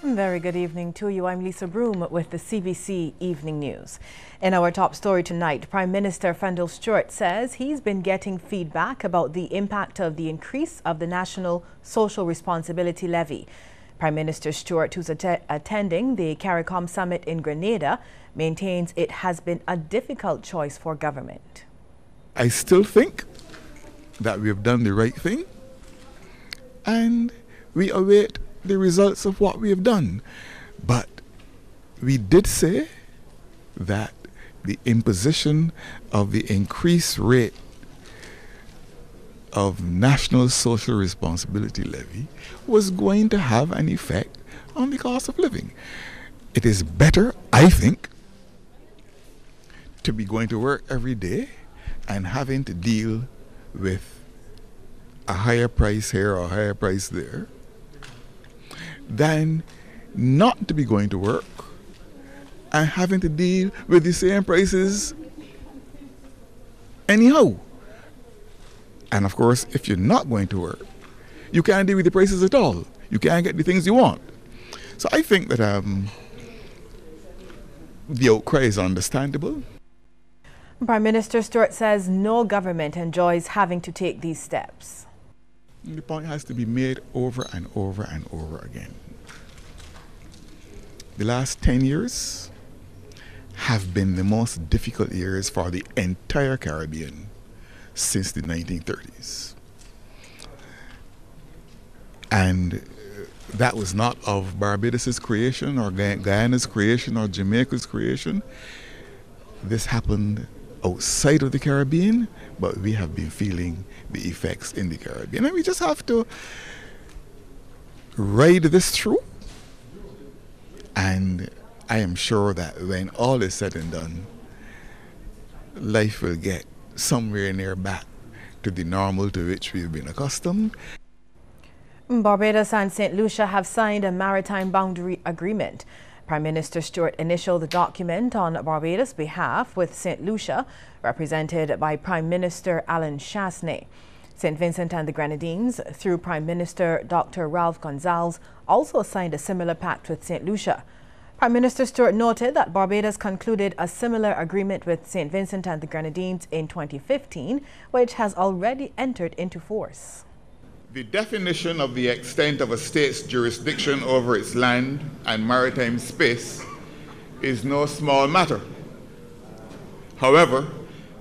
Very good evening to you. I'm Lisa Broom with the CBC Evening News. In our top story tonight, Prime Minister Fendel Stewart says he's been getting feedback about the impact of the increase of the National Social Responsibility Levy. Prime Minister Stewart, who's attending the CARICOM summit in Grenada, maintains it has been a difficult choice for government. I still think that we have done the right thing, and we await the results of what we have done. But we did say that the imposition of the increased rate of National Social Responsibility Levy was going to have an effect on the cost of living. It is better, I think, to be going to work every day and having to deal with a higher price here or a higher price there than not to be going to work and having to deal with the same prices anyhow. And of course, if you're not going to work, you can't deal with the prices at all. You can't get the things you want. So I think that the outcry is understandable. Prime Minister Stewart says no government enjoys having to take these steps. The point has to be made over and over and over again. The last 10 years have been the most difficult years for the entire Caribbean since the 1930s. And that was not of Barbados' creation or Guyana's creation or Jamaica's creation. This happened outside of the Caribbean, but we have been feeling the effects in the Caribbean. And we just have to ride this through. And I am sure that when all is said and done, life will get somewhere near back to the normal to which we've been accustomed. Barbados and St. Lucia have signed a maritime boundary agreement. Prime Minister Stewart initialed the document on Barbados' behalf, with St. Lucia represented by Prime Minister Alan Chasney. St. Vincent and the Grenadines, through Prime Minister Dr. Ralph Gonsalves, also signed a similar pact with St. Lucia. Prime Minister Stewart noted that Barbados concluded a similar agreement with St. Vincent and the Grenadines in 2015, which has already entered into force. The definition of the extent of a state's jurisdiction over its land and maritime space is no small matter. However,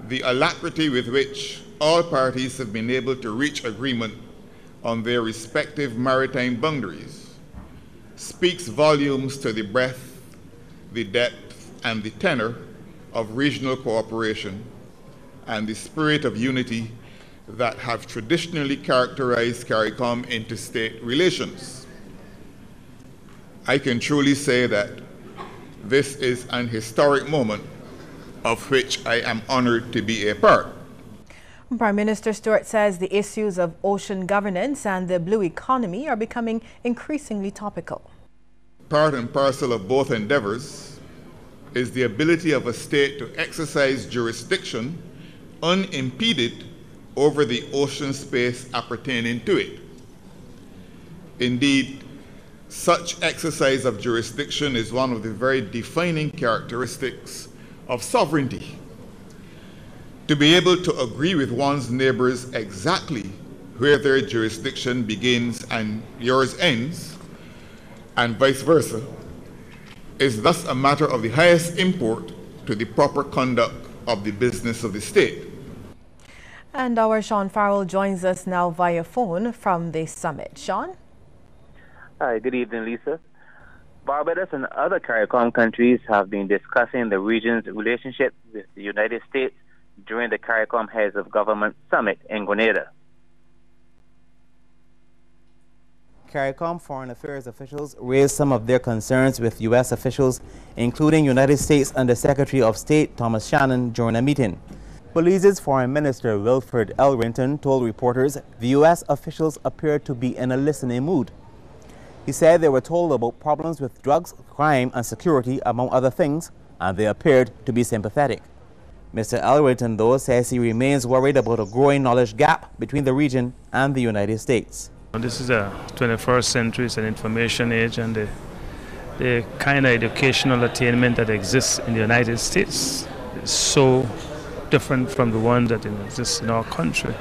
the alacrity with which all parties have been able to reach agreement on their respective maritime boundaries speaks volumes to the breadth, the depth, and the tenor of regional cooperation and the spirit of unity that have traditionally characterized CARICOM interstate relations. I can truly say that this is an historic moment of which I am honored to be a part. Prime Minister Stewart says the issues of ocean governance and the blue economy are becoming increasingly topical. Part and parcel of both endeavors is the ability of a state to exercise jurisdiction unimpeded over the ocean space appertaining to it. Indeed, such exercise of jurisdiction is one of the very defining characteristics of sovereignty. To be able to agree with one's neighbors exactly where their jurisdiction begins and yours ends, and vice versa, is thus a matter of the highest import to the proper conduct of the business of the state. And our Sean Farrell joins us now via phone from the summit. Sean? Hi, good evening, Lisa. Barbados and other CARICOM countries have been discussing the region's relationship with the United States during the CARICOM Heads of Government Summit in Grenada. CARICOM foreign affairs officials raised some of their concerns with U.S. officials, including United States Under-Secretary of State Thomas Shannon, during a meeting. Belize's Foreign Minister Wilfred Elrington told reporters the U.S. officials appeared to be in a listening mood. He said they were told about problems with drugs, crime, and security, among other things, and they appeared to be sympathetic. Mr. Elrington, though, says he remains worried about a growing knowledge gap between the region and the United States. This is a 21st century, it's an information age, and the the kind of educational attainment that exists in the United States is so different from the one that exists in our country.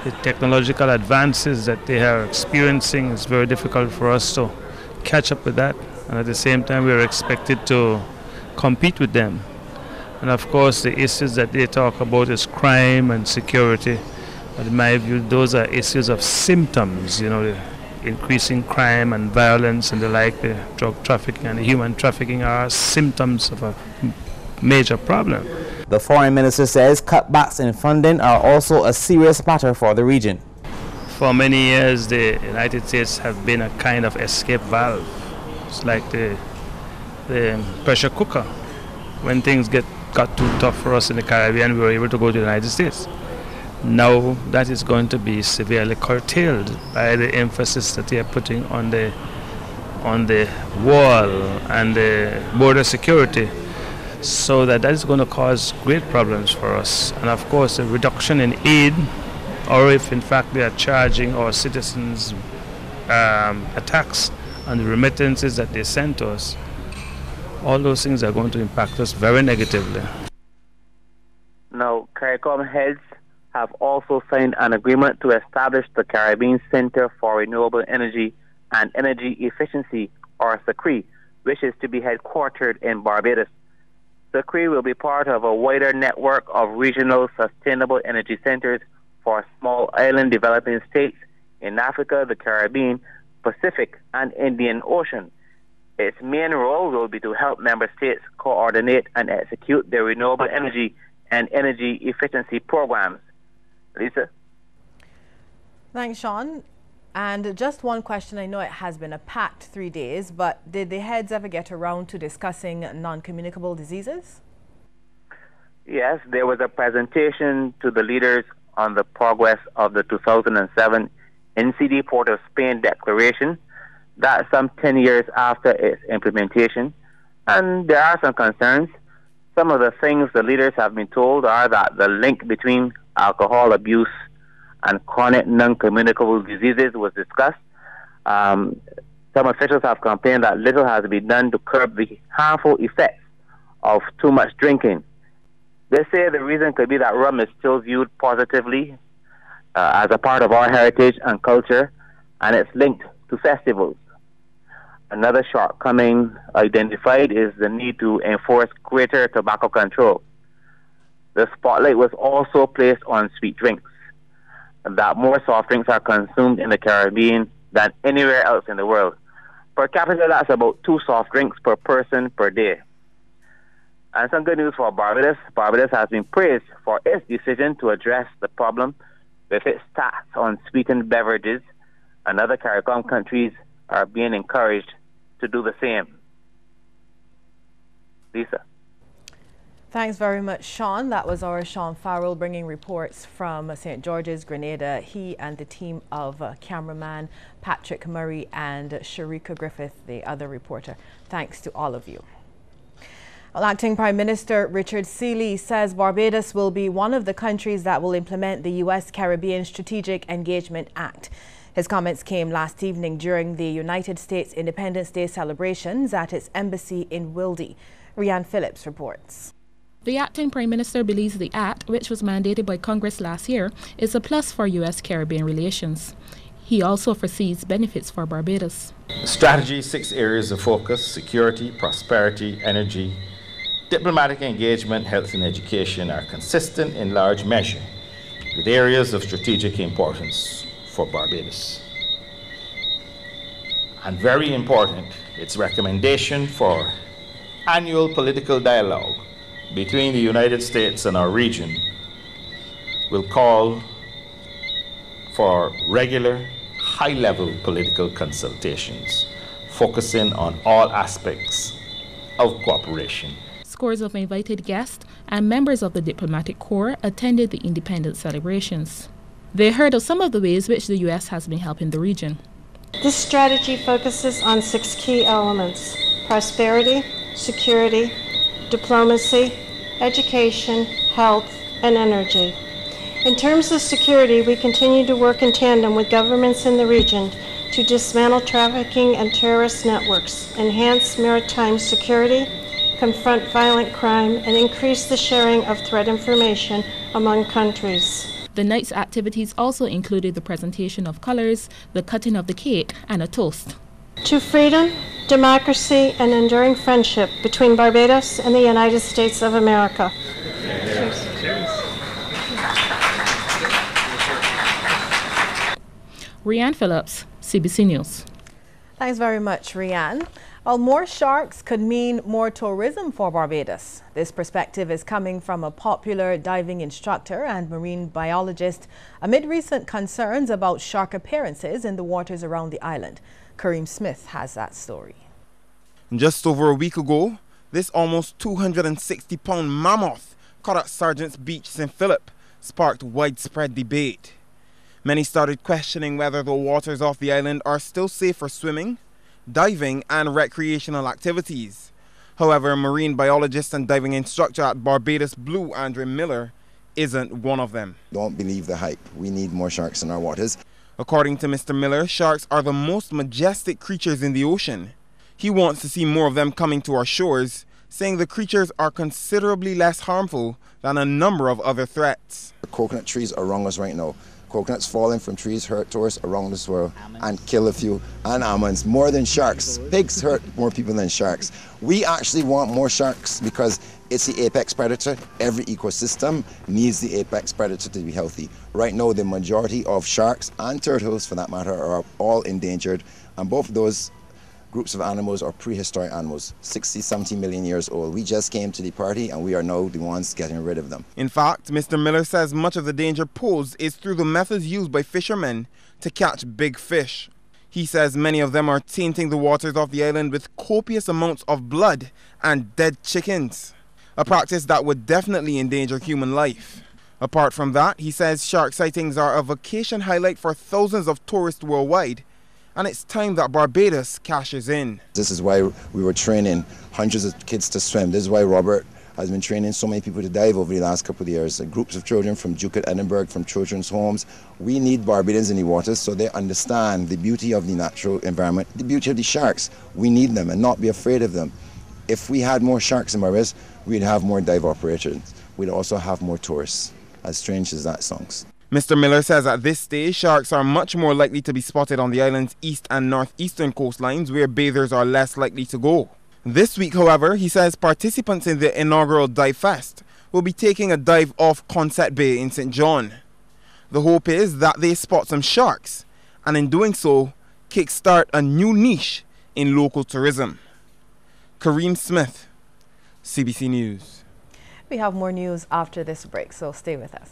The technological advances that they are experiencing is very difficult for us to catch up with that, and at the same time we are expected to compete with them. And of course the issues that they talk about is crime and security, but in my view those are issues of symptoms, the increasing crime and violence and the like. The drug trafficking and the human trafficking are symptoms of a major problem. The foreign minister says cutbacks in funding are also a serious matter for the region. For many years, the United States have been a kind of escape valve. It's like the pressure cooker. When things got too tough for us in the Caribbean, we were able to go to the United States. Now that is going to be severely curtailed by the emphasis that they are putting on the wall and the border security. So that is going to cause great problems for us. And of course, a reduction in aid, or if in fact they are charging our citizens a tax on the remittances that they send to us, all those things are going to impact us very negatively. Now, CARICOM heads have also signed an agreement to establish the Caribbean Center for Renewable Energy and Energy Efficiency, or CCRE, which is to be headquartered in Barbados. CCRE will be part of a wider network of regional sustainable energy centers for small island developing states in Africa, the Caribbean, Pacific, and Indian Ocean. Its main role will be to help member states coordinate and execute their renewable energy and energy efficiency programs. Lisa? Thanks, Sean. And just one question. I know it has been a packed 3 days, but did the heads ever get around to discussing non-communicable diseases? Yes, there was a presentation to the leaders on the progress of the 2007 NCD Port of Spain Declaration. That's some 10 years after its implementation. And there are some concerns. Some of the things the leaders have been told are that the link between alcohol abuse and chronic non-communicable diseases was discussed. Some officials have complained that little has been done to curb the harmful effects of too much drinking. They say the reason could be that rum is still viewed positively as a part of our heritage and culture, and it's linked to festivals. Another shortcoming identified is the need to enforce greater tobacco control. The spotlight was also placed on sweet drinks, that more soft drinks are consumed in the Caribbean than anywhere else in the world. Per capita, that's about 2 soft drinks per person per day. And some good news for Barbados. Barbados has been praised for its decision to address the problem with its tax on sweetened beverages, and other CARICOM countries are being encouraged to do the same. Lisa? Thanks very much, Sean. That was our Sean Farrell bringing reports from St. George's, Grenada. He and the team of cameraman Patrick Murray and Sharika Griffith, the other reporter. Thanks to all of you. Well, Acting Prime Minister Richard Seeley says Barbados will be one of the countries that will implement the U.S. Caribbean Strategic Engagement Act. His comments came last evening during the United States Independence Day celebrations at its embassy in Wilde. Rianne Phillips reports. The acting Prime Minister believes the act, which was mandated by Congress last year, is a plus for U.S.-Caribbean relations. He also foresees benefits for Barbados. The strategy's 6 areas of focus: security, prosperity, energy, diplomatic engagement, health and education are consistent in large measure with areas of strategic importance for Barbados. And very important, its recommendation for annual political dialogue between the United States and our region will call for regular, high-level political consultations, focusing on all aspects of cooperation. Scores of invited guests and members of the diplomatic corps attended the independence celebrations. They heard of some of the ways which the U.S. has been helping the region. This strategy focuses on 6 key elements: prosperity, security, diplomacy, education, health, and energy. In terms of security, we continue to work in tandem with governments in the region to dismantle trafficking and terrorist networks, enhance maritime security, confront violent crime, and increase the sharing of threat information among countries. The night's activities also included the presentation of colors, the cutting of the cake, and a toast. To freedom, democracy, and enduring friendship between Barbados and the United States of America. Cheers. Cheers. Rianne Phillips, CBC News. Thanks very much, Rianne. Well, more sharks could mean more tourism for Barbados. This perspective is coming from a popular diving instructor and marine biologist amid recent concerns about shark appearances in the waters around the island. Kareem Smith has that story. Just over a week ago, this almost 260-pound mammoth caught at Sergeant's Beach, St. Philip, sparked widespread debate. Many started questioning whether the waters off the island are still safe for swimming, diving and recreational activities. However, marine biologist and diving instructor at Barbados Blue, Andre Miller, isn't one of them. Don't believe the hype. We need more sharks in our waters. According to Mr. Miller, sharks are the most majestic creatures in the ocean. He wants to see more of them coming to our shores, saying the creatures are considerably less harmful than a number of other threats. The coconut trees are around us right now. Coconuts falling from trees hurt tourists around this world and kill a few. And almonds, more than sharks. Pigs hurt more people than sharks. We actually want more sharks because it's the apex predator. Every ecosystem needs the apex predator to be healthy. Right now, the majority of sharks and turtles, for that matter, are all endangered. And both of those groups of animals are prehistoric animals, 60, 70 million years old. We just came to the party and we are now the ones getting rid of them. In fact, Mr. Miller says much of the danger posed is through the methods used by fishermen to catch big fish. He says many of them are tainting the waters of the island with copious amounts of blood and dead chickens, a practice that would definitely endanger human life. Apart from that, he says shark sightings are a vacation highlight for thousands of tourists worldwide, and it's time that Barbados cashes in. This is why we were training hundreds of kids to swim. This is why Robert has been training so many people to dive over the last couple of years. Groups of children from Duke at Edinburgh, from children's homes. We need Barbadians in the waters so they understand the beauty of the natural environment, the beauty of the sharks. We need them and not be afraid of them. If we had more sharks in Barbados, we'd have more dive operators. We'd also have more tourists, as strange as that sounds. Mr. Miller says at this stage, sharks are much more likely to be spotted on the island's east and northeastern coastlines where bathers are less likely to go. This week, however, he says participants in the inaugural Dive Fest will be taking a dive off Consett Bay in St. John. The hope is that they spot some sharks and in doing so, kickstart a new niche in local tourism. Kareem Smith, CBC News. We have more news after this break, so stay with us.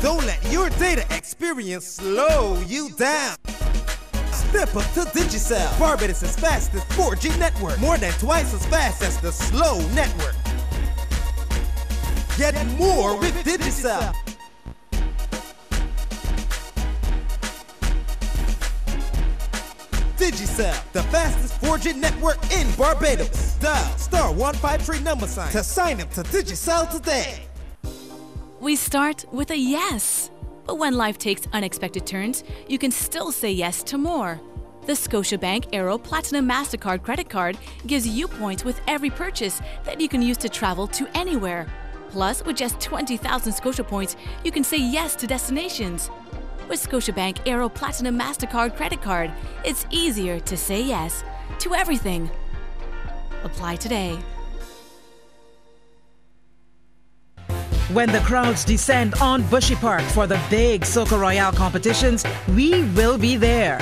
Don't let your data experience slow you down. Step up to Digicel, Barbados' fastest 4G network, more than twice as fast as the slow network. Get more with Digicel. Digicel, the fastest 4G network in Barbados. Dial *153# to sign up to Digicel today. We start with a yes. But when life takes unexpected turns, you can still say yes to more. The Scotiabank Aero Platinum MasterCard credit card gives you points with every purchase that you can use to travel to anywhere. Plus, with just 20,000 Scotia points, you can say yes to destinations. With Scotiabank Aero Platinum MasterCard credit card, it's easier to say yes to everything. Apply today. When the crowds descend on Bushy Park for the big Soca Royale competitions, we will be there.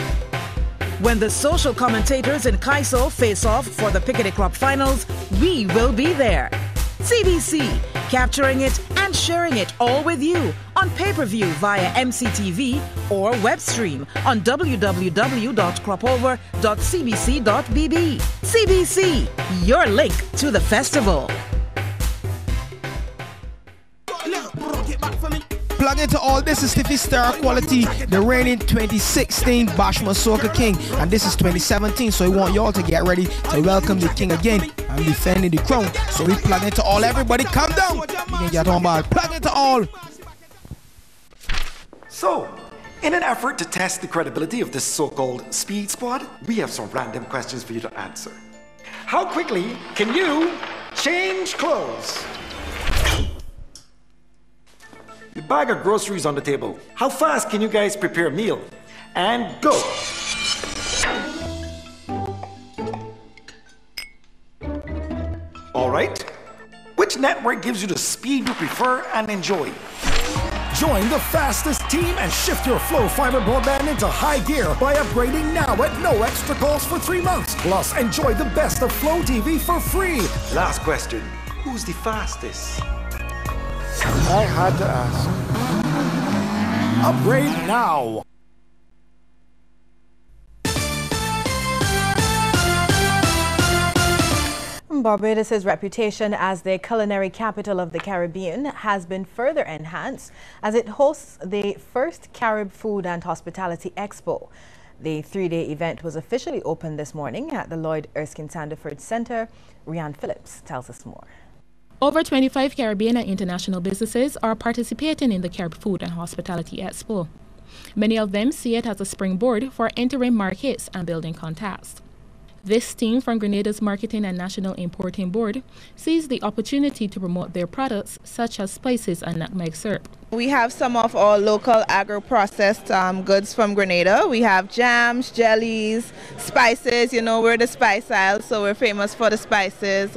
When the social commentators in Kaiso face off for the Piccadilly Club finals, we will be there. CBC, capturing it and sharing it all with you on pay-per-view via MCTV or web stream on www.cropover.cbc.bb. CBC, your link to the festival. plug into all. This is Stiffy Star Quality, the reigning 2016 Bashma Soca King, and this is 2017. So we want y'all to get ready to welcome the king again and defending the crown. So we plug into all. Everybody, calm down. You can get on ball. Plug into all. So, in an effort to test the credibility of this so-called speed squad, we have some random questions for you to answer. How quickly can you change clothes? The bag of groceries on the table. How fast can you guys prepare a meal? And go! All right. Which network gives you the speed you prefer and enjoy? Join the fastest team and shift your Flow Fiber broadband into high gear by upgrading now at no extra cost for 3 months. Plus, enjoy the best of Flow TV for free. Last question. Who's the fastest? I had to ask. Upgrade now. Barbados' reputation as the culinary capital of the Caribbean has been further enhanced as it hosts the first Carib Food and Hospitality Expo. The 3-day event was officially opened this morning at the Lloyd Erskine Sandiford Center. Rianne Phillips tells us more. Over 25 Caribbean and international businesses are participating in the Carib Food and Hospitality Expo. Many of them see it as a springboard for entering markets and building contacts. This team from Grenada's Marketing and National Importing Board sees the opportunity to promote their products such as spices and nutmeg syrup. We have some of our local agro-processed goods from Grenada. We have jams, jellies, spices. You know, we're the spice aisle, so we're famous for the spices.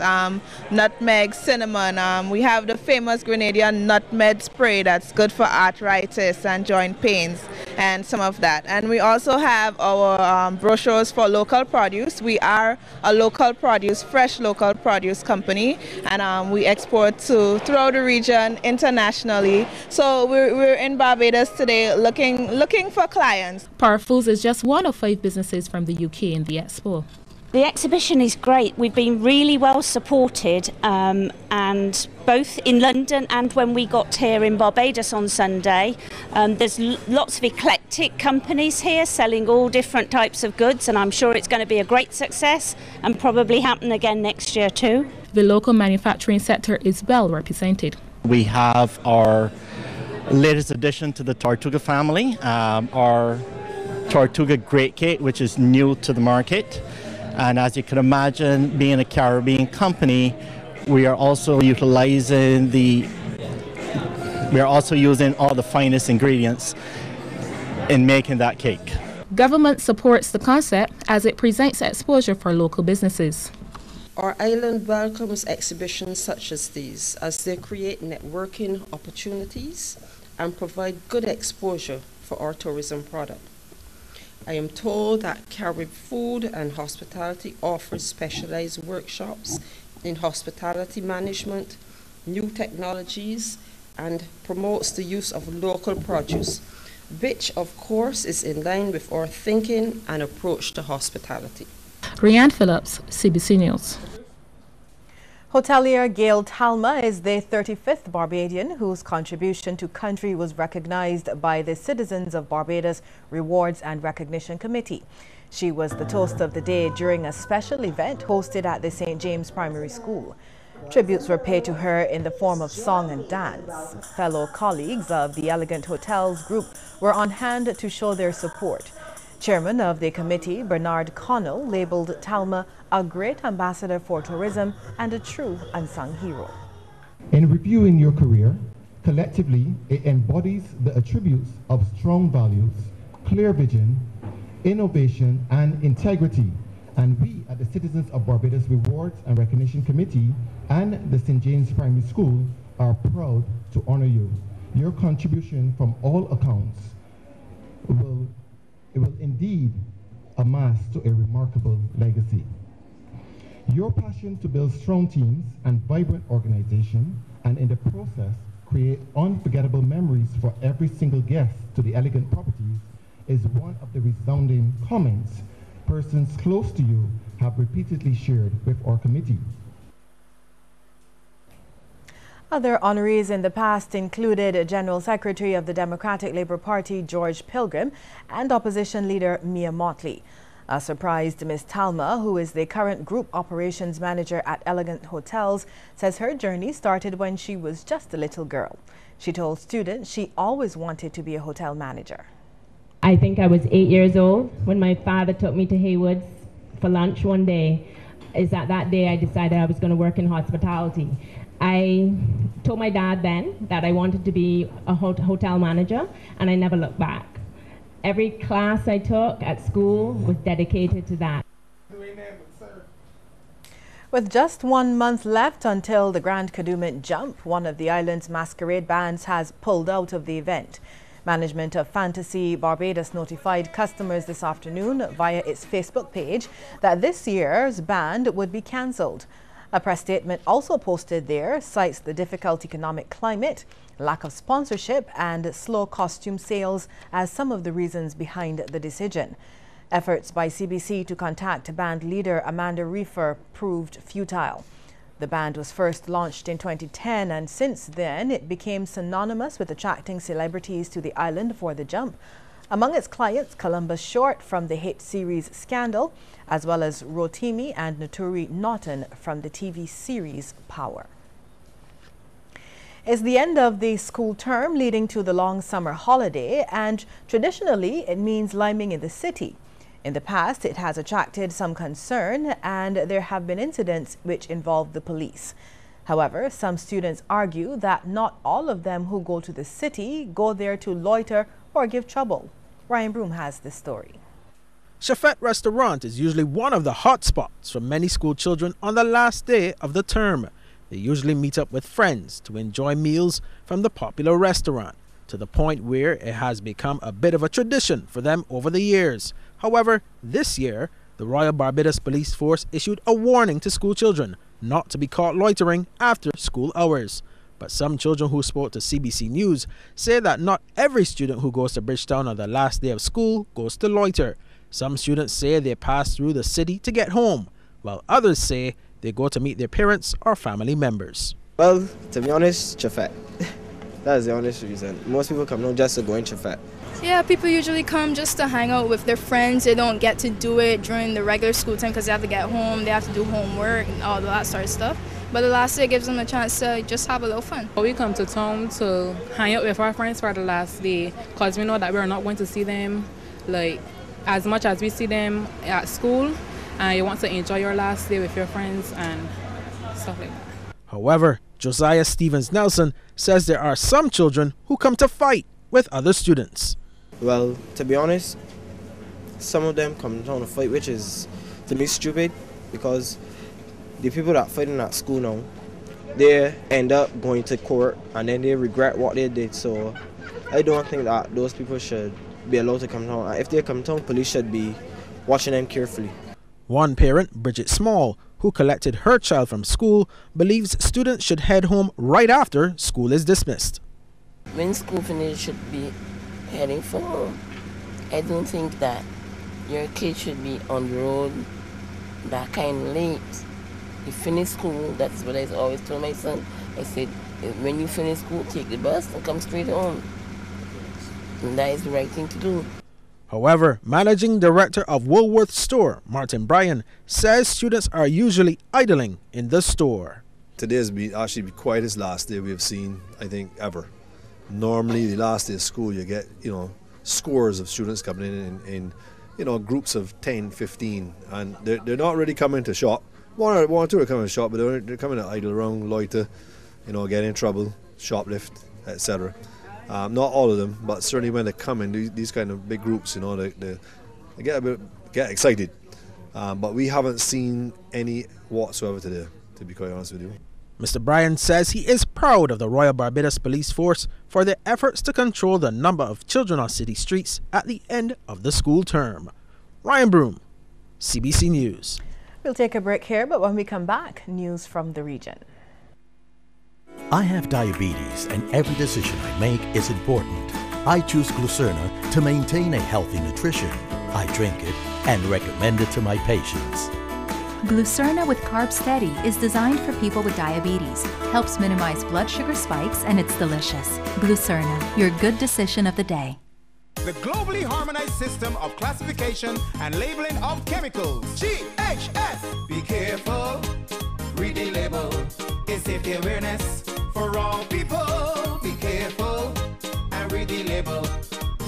Nutmeg, cinnamon. We have the famous Grenadian nutmeg spray that's good for arthritis and joint pains and some of that. And we also have our brochures for local produce. We are a local produce, fresh local produce company, and we export throughout the region internationally. So we're in Barbados today looking for clients. Power Foods is just one of 5 businesses from the UK in the expo. The exhibition is great. We've been really well supported, and both in London and when we got here in Barbados on Sunday. There's lots of eclectic companies here selling all different types of goods, and I'm sure it's going to be a great success and probably happen again next year too. The local manufacturing sector is well represented. We have our latest addition to the Tortuga family, our Tortuga Great Cake, which is new to the market. And as you can imagine, being a Caribbean company, we are also using all the finest ingredients in making that cake. Government supports the concept as it presents exposure for local businesses. Our island welcomes exhibitions such as these as they create networking opportunities and provide good exposure for our tourism product. I am told that Carib Food and Hospitality offers specialized workshops in hospitality management, new technologies, and promotes the use of local produce, which of course is in line with our thinking and approach to hospitality. Rianne Phillips, CBC News. Hotelier Gail Talma is the 35th Barbadian whose contribution to country was recognized by the Citizens of Barbados Rewards and Recognition Committee. She was the toast of the day during a special event hosted at the St. James Primary School. Tributes were paid to her in the form of song and dance. Fellow colleagues of the Elegant Hotels group were on hand to show their support. Chairman of the committee, Bernard Connell, labeled Talma a great ambassador for tourism and a true unsung hero. In reviewing your career, collectively it embodies the attributes of strong values, clear vision, innovation and integrity. And we at the Citizens of Barbados Rewards and Recognition Committee and the St. James Primary School are proud to honor you. Your contribution from all accounts will indeed amass to a remarkable legacy. Your passion to build strong teams and vibrant organization, and in the process create unforgettable memories for every single guest to the Elegant properties, is one of the resounding comments persons close to you have repeatedly shared with our committee. Other honorees in the past included General Secretary of the Democratic Labour Party George Pilgrim and opposition leader Mia Motley. A surprised Ms. Talma, who is the current group operations manager at Elegant Hotels, says her journey started when she was just a little girl. She told students she always wanted to be a hotel manager. I think I was 8 years old when my father took me to Haywood's for lunch one day. Is that day I decided I was going to work in hospitality. I told my dad then that I wanted to be a hotel manager, and I never looked back. Every class I took at school was dedicated to that. With just 1 month left until the Grand Kadooment Jump, one of the island's masquerade bands has pulled out of the event. Management of Fantasy Barbados notified customers this afternoon via its Facebook page that this year's band would be cancelled. A press statement also posted there cites the difficult economic climate, lack of sponsorship and slow costume sales as some of the reasons behind the decision. Efforts by CBC to contact band leader Amanda Reefer proved futile. The band was first launched in 2010 and since then it became synonymous with attracting celebrities to the island for the jump. Among its clients, Columbus Short from the hit series Scandal, as well as Rotimi and Naturi Naughton from the TV series Power. It's the end of the school term leading to the long summer holiday, and traditionally it means liming in the city. In the past, it has attracted some concern and there have been incidents which involve the police. However, some students argue that not all of them who go to the city go there to loiter or give trouble. Ryan Broom has this story. Chafette Restaurant is usually one of the hot spots for many school children on the last day of the term. They usually meet up with friends to enjoy meals from the popular restaurant, to the point where it has become a bit of a tradition for them over the years. However, this year, the Royal Barbados Police Force issued a warning to school children not to be caught loitering after school hours. But some children who spoke to CBC News say that not every student who goes to Bridgetown on the last day of school goes to loiter. Some students say they pass through the city to get home, while others say they go to meet their parents or family members. Well, to be honest, Chafette. That is the honest reason. Most people come down just to go in Chafette. Yeah, people usually come just to hang out with their friends. They don't get to do it during the regular school time because they have to get home, they have to do homework and all that sort of stuff. But the last day gives them a chance to just have a little fun. We come to town to hang out with our friends for the last day because we know that we're not going to see them like as much as we see them at school, and you want to enjoy your last day with your friends and stuff like that. However, Josiah Stevens Nelson says there are some children who come to fight with other students. Well, to be honest, some of them come down to fight, which is, to me, stupid, because the people that fight in that school now, they end up going to court and then they regret what they did. So I don't think that those people should be allowed to come down. If they come down, police should be watching them carefully. One parent, Bridget Small, who collected her child from school, believes students should head home right after school is dismissed. When school finishes, should be heading for home. I don't think that your kid should be on the road that kind of late. You finish school, that's what I always told my son. I said, when you finish school, take the bus and come straight home. And that is the right thing to do. However, Managing Director of Woolworth Store, Martin Bryan, says students are usually idling in the store. Today has been actually the quietest last day we have seen, I think, ever. Normally, the last day of school, you get, scores of students coming in groups of 10, 15, and they're not really coming to shop. One or two are coming to shop, but they're coming to idle around, loiter, get in trouble, shoplift, etc. Not all of them, but certainly when they come in, these kind of big groups, they get excited. But we haven't seen any whatsoever today, to be quite honest with you. Mr. Bryan says he is proud of the Royal Barbados Police Force for their efforts to control the number of children on city streets at the end of the school term. Ryan Broom, CBC News. We'll take a break here, but when we come back, news from the region. I have diabetes and every decision I make is important. I choose Glucerna to maintain a healthy nutrition. I drink it and recommend it to my patients. Glucerna with Carb Steady is designed for people with diabetes, helps minimize blood sugar spikes, and it's delicious. Glucerna, your good decision of the day. The globally harmonized system of classification and labeling of chemicals. GHS. Be careful, read the label. It's safety awareness for all people. Be careful and read the label.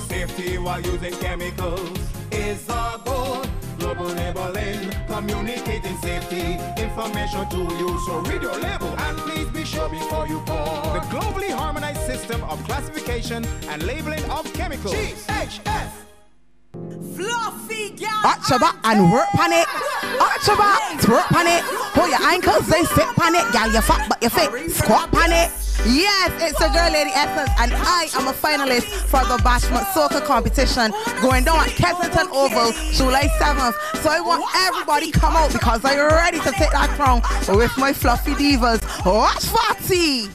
Safety while using chemicals is our goal. Global labeling, communicating safety information to you. So read your label and please be sure before you pour. The globally harmonized system of classification and labeling of chemicals. GHS. Fluffy girl. Arch your back and work on it. Arch your back, work on it. Hold your ankles, they sit on it. Girl, you fat but you fit. Squat on it. Yes, it's your girl Lady Essence, and I am a finalist for the Bashment Soca competition going down at Kensington Oval, July 7th. So I want everybody come out because I'm ready to take that crown with my fluffy divas. Watch Fatty!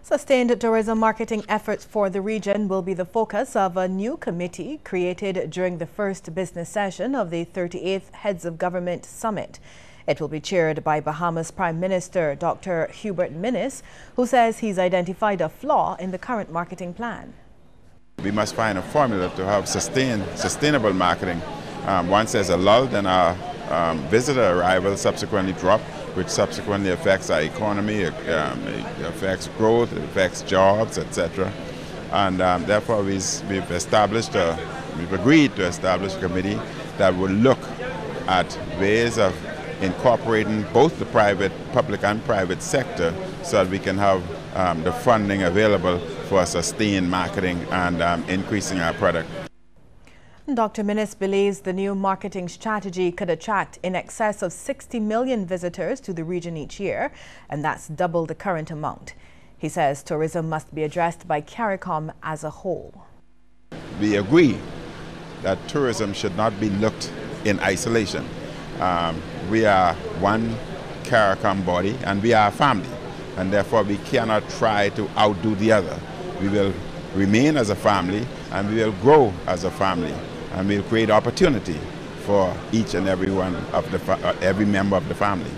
Sustained tourism marketing efforts for the region will be the focus of a new committee created during the first business session of the 38th Heads of Government Summit. It will be chaired by Bahamas Prime Minister Dr. Hubert Minnis, who says he's identified a flaw in the current marketing plan. We must find a formula to have sustainable marketing. Once there's a lull, then our visitor arrival subsequently drop, which subsequently affects our economy, it affects growth, it affects jobs, etc. And therefore we've agreed to establish a committee that will look at ways of incorporating both the public and private sector so that we can have the funding available for sustained marketing and increasing our product. Dr. Minnis believes the new marketing strategy could attract in excess of 60 million visitors to the region each year, and that's double the current amount. He says tourism must be addressed by CARICOM as a whole. We agree that tourism should not be looked in isolation. We are one CARICOM body and we are a family, and therefore we cannot try to outdo the other. We will remain as a family and we will grow as a family. And we'll create opportunity for each and every member of the family.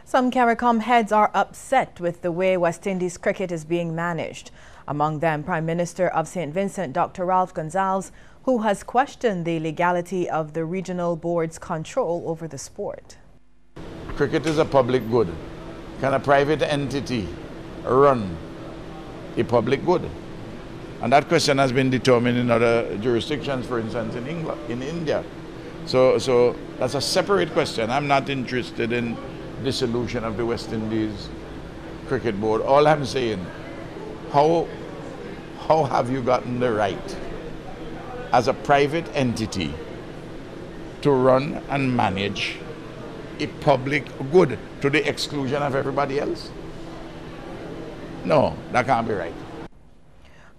Some CARICOM heads are upset with the way West Indies cricket is being managed. Among them, Prime Minister of St. Vincent, Dr. Ralph Gonsalves, who has questioned the legality of the regional board's control over the sport. Cricket is a public good. Can a private entity run a public good? And that question has been determined in other jurisdictions, for instance, in India. So that's a separate question. I'm not interested in dissolution of the West Indies Cricket Board. All I'm saying, how have you gotten the right as a private entity to run and manage a public good to the exclusion of everybody else? No, that can't be right.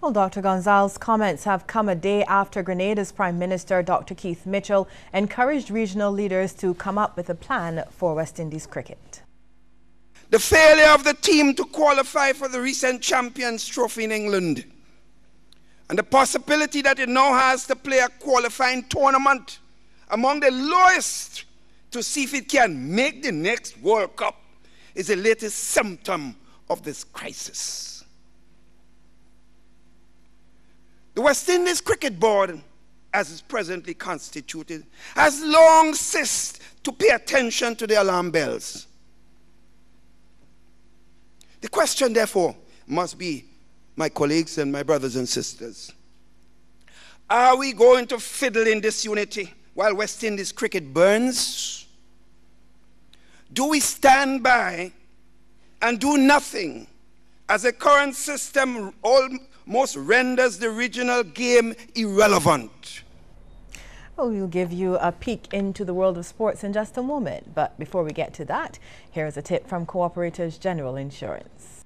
Well, Dr. Gonsalves' comments have come a day after Grenada's Prime Minister, Dr. Keith Mitchell, encouraged regional leaders to come up with a plan for West Indies cricket. The failure of the team to qualify for the recent Champions Trophy in England, and the possibility that it now has to play a qualifying tournament among the lowest to see if it can make the next World Cup, is the latest symptom of this crisis. The West Indies Cricket Board, as is presently constituted, has long ceased to pay attention to the alarm bells. The question, therefore, must be, my colleagues and my brothers and sisters, are we going to fiddle in disunity while West Indies cricket burns? Do we stand by and do nothing as the current system almost renders the regional game irrelevant? Well, we'll give you a peek into the world of sports in just a moment. But before we get to that, here's a tip from Cooperators General Insurance.